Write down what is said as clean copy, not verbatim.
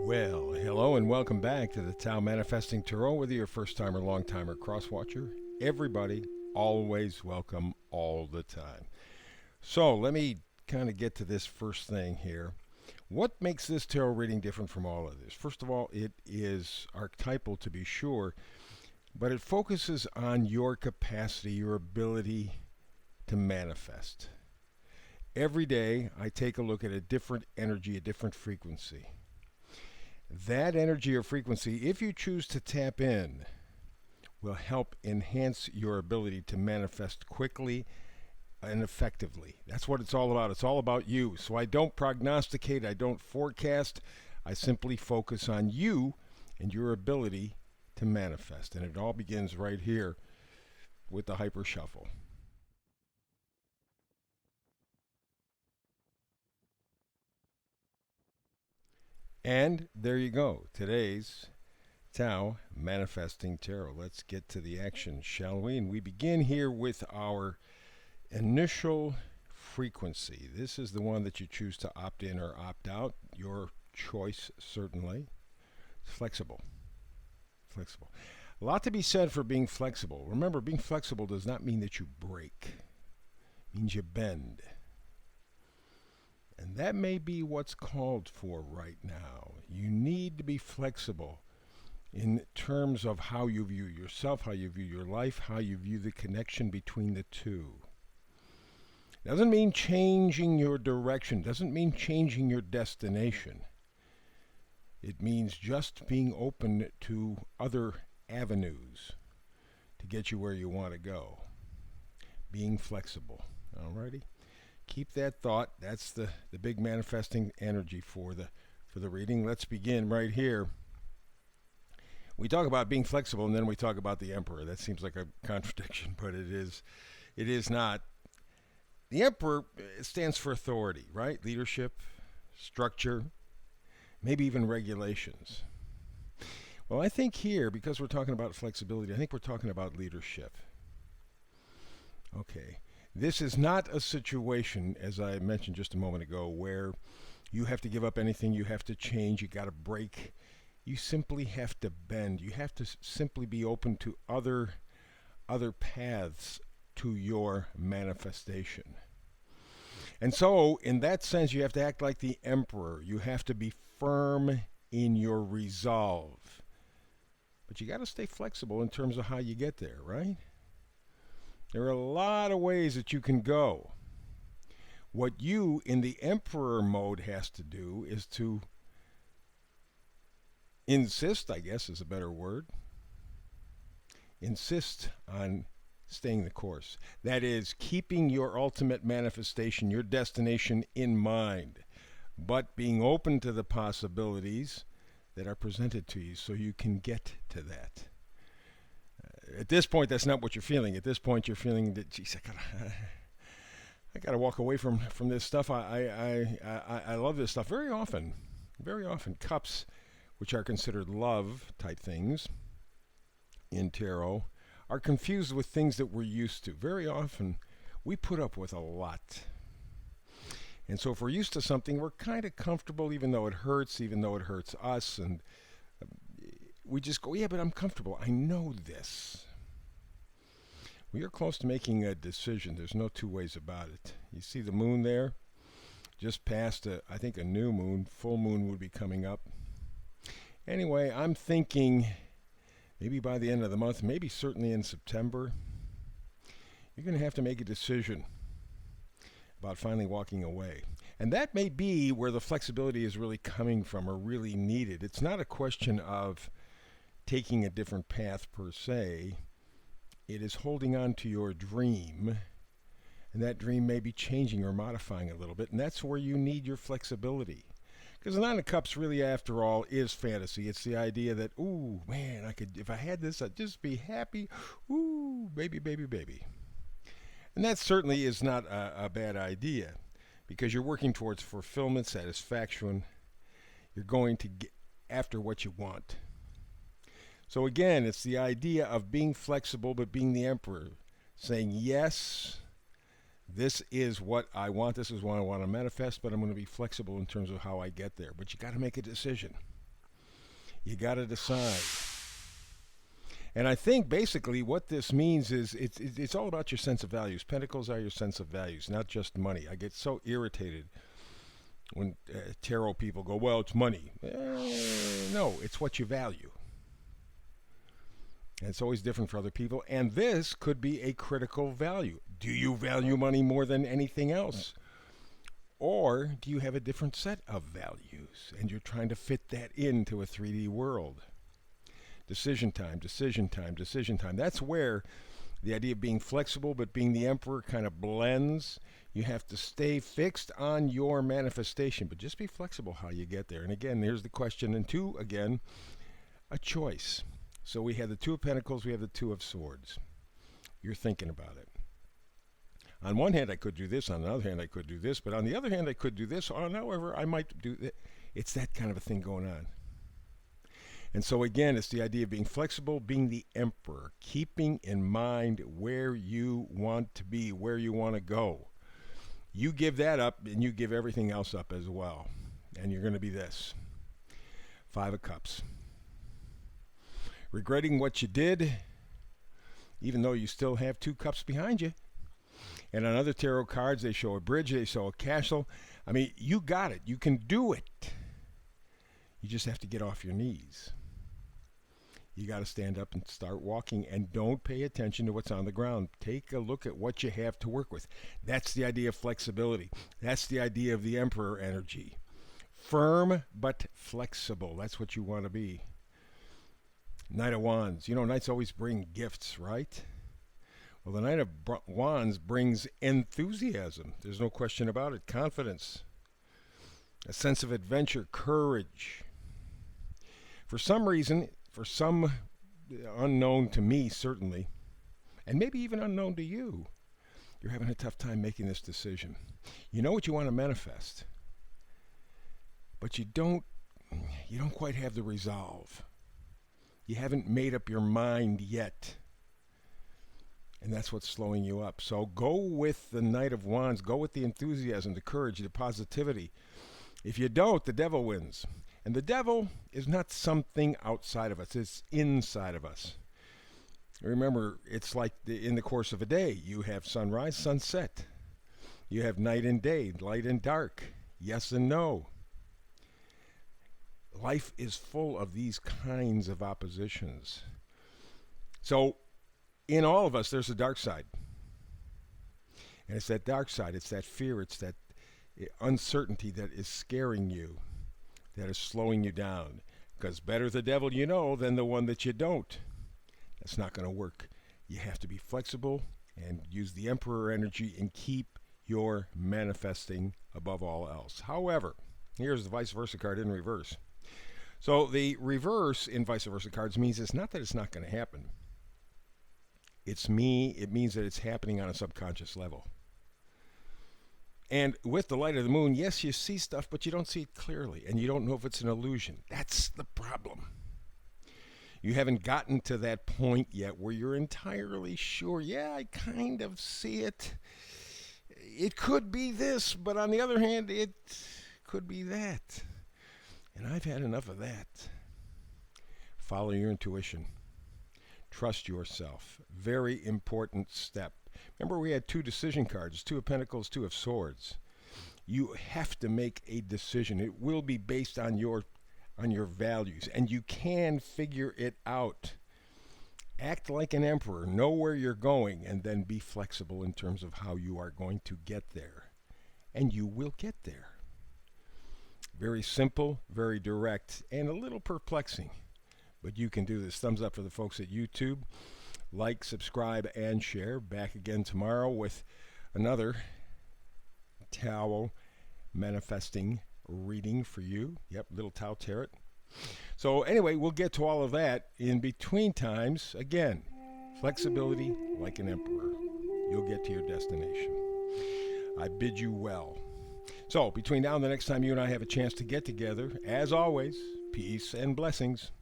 Well, hello and welcome back to the Tao Manifesting Tarot. Whether you're a first timer, long timer, cross watcher, everybody, always welcome all the time. So let me kind of get to this first thing here. What makes this tarot reading different from all others? First of all, it is archetypal to be sure, but it focuses on your capacity, your ability to manifest. Every day, I take a look at a different energy, a different frequency. That energy or frequency, if you choose to tap in, will help enhance your ability to manifest quickly and effectively. That's what it's all about. It's all about you. So I don't prognosticate, I don't forecast. I simply focus on you and your ability to manifest. And it all begins right here with the Hyper Shuffle. And there you go. Today's Tao Manifesting Tarot. Let's get to the action, shall we? And we begin here with our initial frequency. This is the one that you choose to opt in or opt out. Your choice, certainly. It's flexible. Flexible. A lot to be said for being flexible. Remember, being flexible does not mean that you break. It means you bend. And that may be what's called for right now. You need to be flexible in terms of how you view yourself, how you view your life, how you view the connection between the two. Doesn't mean changing your direction, doesn't mean changing your destination. It means just being open to other avenues to get you where you want to go. Being flexible. Alrighty? Keep that thought. That's the big manifesting energy for the reading. Let's begin right here. We talk about being flexible and then we talk about the Emperor. That seems like a contradiction, but it is not. The Emperor stands for authority, right? Leadership, structure, maybe even regulations. Well, I think here, because we're talking about flexibility, I think we're talking about leadership. Okay. This is not a situation, as I mentioned just a moment ago, where you have to give up anything, you have to change, you got to break. You simply have to bend. You have to simply be open to other paths to your manifestation. And so, in that sense, you have to act like the Emperor. You have to be firm in your resolve. But you got to stay flexible in terms of how you get there, right? There are a lot of ways that you can go. What you, in the Emperor mode, has to do is to insist, I guess is a better word, insist on staying the course. That is, keeping your ultimate manifestation, your destination in mind, but being open to the possibilities that are presented to you so you can get to that. At this point, that's not what you're feeling. At this point, you're feeling that, geez, I gotta walk away from this stuff. I love this stuff. Very often, cups, which are considered love type things in tarot, are confused with things that we're used to. Very often, we put up with a lot. And so if we're used to something, we're kind of comfortable even though it hurts us, and we just go, yeah, but I'm comfortable. I know this. We are close to making a decision. There's no two ways about it. You see the moon there? Just past, I think, a new moon. Full moon would be coming up. Anyway, I'm thinking maybe by the end of the month, maybe certainly in September, you're going to have to make a decision about finally walking away. And that may be where the flexibility is really coming from or really needed. It's not a question of taking a different path per se. It is holding on to your dream, and that dream may be changing or modifying a little bit, and that's where you need your flexibility. Because the Nine of Cups really, after all, is fantasy. It's the idea that, ooh, man, if I had this, I'd just be happy. Ooh, baby, baby, baby. And that certainly is not a bad idea, because you're working towards fulfillment, satisfaction. You're going to get after what you want. So again, it's the idea of being flexible, but being the Emperor, saying, yes, this is what I want, this is what I want to manifest, but I'm going to be flexible in terms of how I get there. But you got to make a decision. You got to decide. And I think basically what this means is it's all about your sense of values. Pentacles are your sense of values, not just money. I get so irritated when tarot people go, well, it's money. No, it's what you value. And it's always different for other people. And this could be a critical value. Do you value money more than anything else? Or do you have a different set of values and you're trying to fit that into a 3D world? Decision time, decision time, decision time. That's where the idea of being flexible but being the emperor kind of blends. You have to stay fixed on your manifestation, but just be flexible how you get there. And again, here's the question. And two, again, a choice. So we have the Two of Pentacles, we have the Two of Swords. You're thinking about it. On one hand, I could do this. On the other hand, I could do this. But on the other hand, I could do this. Or however, I might do that. It's that kind of a thing going on. And so again, it's the idea of being flexible, being the emperor, keeping in mind where you want to be, where you want to go. You give that up and you give everything else up as well. And you're going to be this. Five of Cups. Regretting what you did, even though you still have two cups behind you. And on other tarot cards, they show a bridge, they show a castle. I mean, you got it. You can do it. You just have to get off your knees. You got to stand up and start walking, and don't pay attention to what's on the ground. Take a look at what you have to work with. That's the idea of flexibility. That's the idea of the emperor energy. Firm but flexible. That's what you want to be. Knight of Wands. You know, knights always bring gifts, right? Well, the Knight of Wands brings enthusiasm. There's no question about it. Confidence. A sense of adventure, courage. For some reason, for some unknown to me, certainly, and maybe even unknown to you, you're having a tough time making this decision. You know what you want to manifest, but you don't quite have the resolve. You haven't made up your mind yet. And that's what's slowing you up. So go with the Knight of Wands. Go with the enthusiasm, the courage, the positivity. If you don't, the devil wins. And the devil is not something outside of us. It's inside of us. Remember, it's like in the course of a day. You have sunrise, sunset. You have night and day, light and dark, yes and no. Life is full of these kinds of oppositions. So in all of us, there's a dark side. And it's that dark side. It's that fear. It's that uncertainty that is scaring you, that is slowing you down. Because better the devil you know than the one that you don't. That's not going to work. You have to be flexible and use the emperor energy and keep your manifesting above all else. However, here's the vice versa card in reverse. So the reverse in vice versa cards means it's not that it's not going to happen. It means that it's happening on a subconscious level. And with the light of the moon, yes, you see stuff, but you don't see it clearly, and you don't know if it's an illusion. That's the problem. You haven't gotten to that point yet where you're entirely sure, yeah, I kind of see it. It could be this, but on the other hand, it could be that. And I've had enough of that. Follow your intuition. Trust yourself. Very important step. Remember, we had two decision cards, Two of Pentacles, Two of Swords. You have to make a decision. It will be based on your values, and you can figure it out. Act like an emperor. Know where you're going, and then be flexible in terms of how you are going to get there. And you will get there. Very simple, very direct, and a little perplexing. But you can do this. Thumbs up for the folks at YouTube. Like, subscribe, and share. Back again tomorrow with another Tao manifesting reading for you. Yep, little Tao Tarot. So anyway, we'll get to all of that in between times. Again, flexibility like an emperor. You'll get to your destination. I bid you well. So between now and the next time you and I have a chance to get together, as always, peace and blessings.